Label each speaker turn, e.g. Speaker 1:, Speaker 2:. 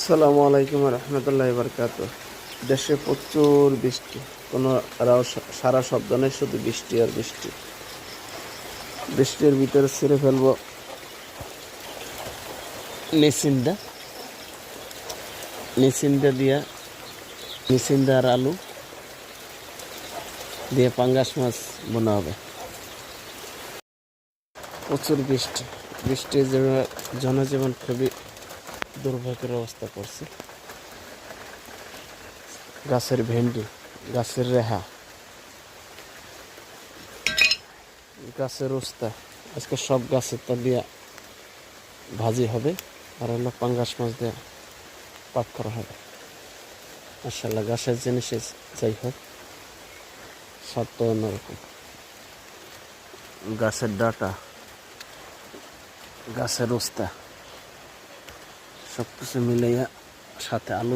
Speaker 1: আসসালামু আলাইকুম রহমতুল্লাহ বরকাত। দেশে প্রচুর বৃষ্টি, কোনো সারা শব্দ নেই, শুধু বৃষ্টি আর বৃষ্টি। বৃষ্টির ভিতরে ছিঁড়ে ফেলবো নিচিন্দা নিচিন্দা দিয়া নিচিন্দা আর আলু দিয়ে পাঙ্গাস মাছ বোনা হবে। প্রচুর বৃষ্টি, বৃষ্টির জনজীবন খুবই দুর্ভোগের অবস্থা করছে। গাছের ভেন্ডি, গাছের রেহা, গাছের উস্তা, আজকে সব গাছের তা দিয়া ভাজি হবে, আর হলো পাঙ্গাস মাছ দিয়ে পাক করা হবে। মাশাআল্লাহ, গাছের জিনিসে যাই হোক স্বাদ তো অন্যরকম। গাছের ডাটা, গাছের উস্তা, সব কিছু মিলাইয়া সাথে আলু